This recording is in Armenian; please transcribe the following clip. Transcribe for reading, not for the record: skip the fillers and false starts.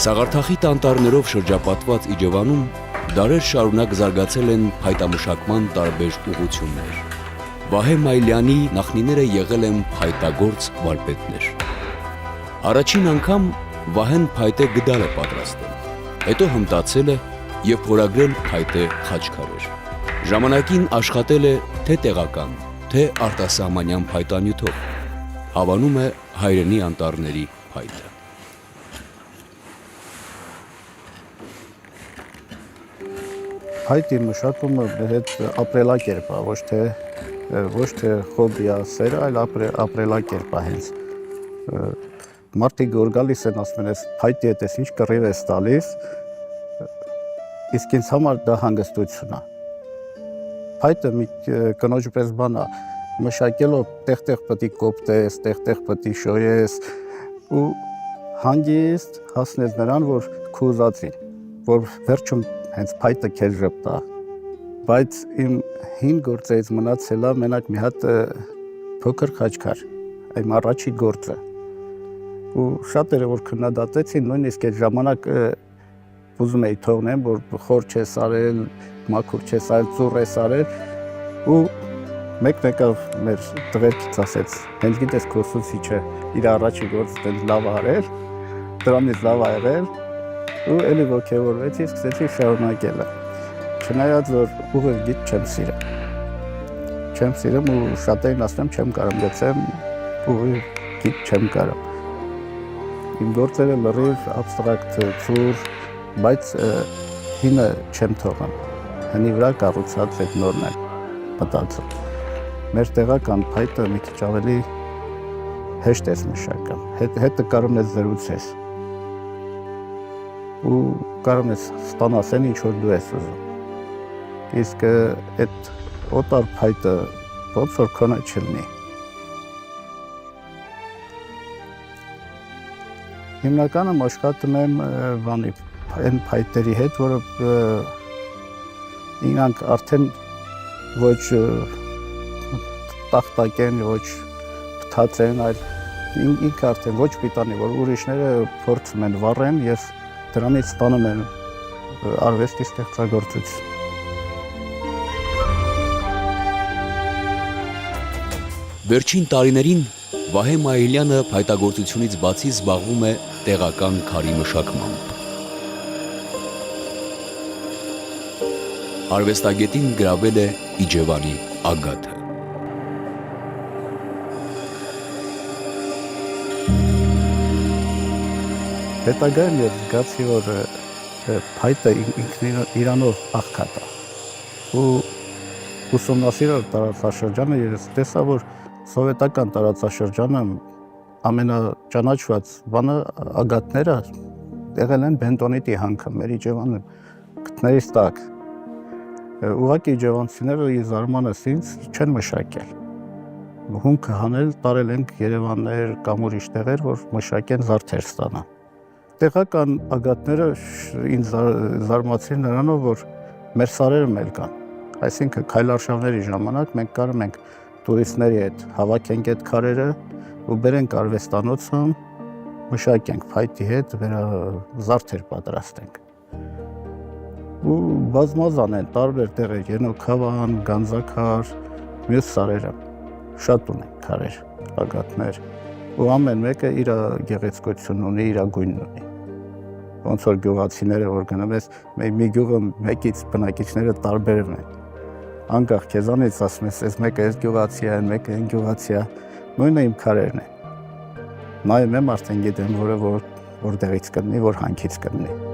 Սաղարթախիտ անտառներով շրջապատված Իջևանում դարեր շարունակ զարգացել են փայտամշակման տարբեր ուղղություններ։ Վահե Մայլյանի նախնիները եղել են փայտագործ վարպետներ։ Առաջին անգամ Վահեն փայտե գդալ է պատրաստել, հետո հմտացել է և փորագրել փայտե խաչքարեր։ Ժամանակին աշխատել է թե տեղական, թե արտասահմանյան փայտանյութով, հավանում է հայրենի անտառների փայտը։ Փայտի մշակումը մեր հետ ապրելակերպ է, ոչ թե հոբբի է, սեր, այլ ապրելակերպ է հենց։ Մարդիկ որ գալիս են ասում են, փայտի հետ ինչ կռիվ ես տալիս, իսկ ինձ համար դա հանգստություն է։ Փայտը մի կնոջ պես բան է, մշակելով տեղ-տեղ պետք է կոպտես, տեղ-տեղ պետք է շոյես ու հանգիստ հասնես նրան, որ քու ուզածին, որ վերջում հենց փայտը քեզ ժպտա։ Բայց իմ հին գործերից մնացել է մենակ մի հատ փոքր խաչքար, այմ առաջի գործը։ Ու շատերը որ քննադատեցին, նույնիսկ այդ ժամանակ ուզում էի թողնեմ, որ խոր չես արել, մաքուր չես արել, ծուռ ես արել, ու մեկ եկավ մեր տղերքից ասեց, հենց գիտես քո ուսուցիչը իր առաջի գործը տենց լավ արել, դրանից լավ ա եղել, ու էլի ոգևորվեցի, սկսեցի շարունակելը։ Չնայած որ ուղիղ գիծ չեմ սիրում ու շատերին ասում չեմ կարող գցեմ, ուղիղ գիծ չեմ կարող։ Իմ գործերը լրիվ աբստրակտ, ծուռ, բայց հինը չեմ թողում։ Հնի վրա կառուցած այդ նորն եմ մտածում։ Մեր տեղական փայտը մի քիչ ավելի հեշտ ես մշակում, հետը կարող ես զրուցես ու կարող ես ստանաս այն ինչ որ դու ես ուզում։ Իսկ այդ օտար փայտը ոնց որ քոնը չլինի։ Հիմնականում աշխատում եմ այն փայտերի հետ, որը իրանք արդեն ոչ տախտակ են, ոչ փթած են, այլ ինքը արդեն ոչ պիտանի, որ ուրիշները փորձում են վառեն և դրանից ստանում են արվեստի ստեղծագործություն։ Վերջին տարիներին Վահե Մայլյանը փայտագործությունից բացի զբաղվում է տեղական քարի մշակմամբ։ Արվեստագետին գրավել է Իջևանի ագաթը։ Հետագայում ես զգացի, որ փայտը ինքն իրանով աղքատ է։ Ու ուսումնասիրել տարածաշրջանը ես տեսա, որ սովետական տարածաշրջանը ամենաճանաչված բանը ագաթները եղել են բենտոնիտի հանքը մեր Իջևանում գտներից տակ։ Ուղղակի իջևանցիները ի զարմանս ինձ չեն մշակել։ Հումքը հանել տարել ենք Երևաններ կամ ուրիշ տեղեր, որ մշակեն զարդեր ստանան։ Տեղական ագաթները ինձ զարմացրին նրանով, որ մեր սարերը էլ կան։ Այսինքն քայլարշավների ժամանակ մենք կարող ենք տուրիստների հետ հավաքենք այդ քարերը ու բերենք արվեստանոցում, մշակենք փայտի հետ, զարդեր պատրաստենք։ Ու բազմազան են տարբեր տեղեր, Ենոքավան, Գանձաքար, մյուս սարերը, շատ ունենք քարեր, ագաթներ, ու ամեն մեկը իր գեղեցկություն ունի, իր գույնն ունի։ Ոնց որ գյուղացիները որ գնում ես, մի գյուղը մեկից բնակիչները տարբերում են։ Անկախ քեզանից ասում ես, այս մեկը այս գյուղացի է, մեկը այն գյուղացի է, նույնը իմ քարերն են։ Նայում եմ արդեն գիտեմ որը որտեղից կլինի, որ հանքից կլինի։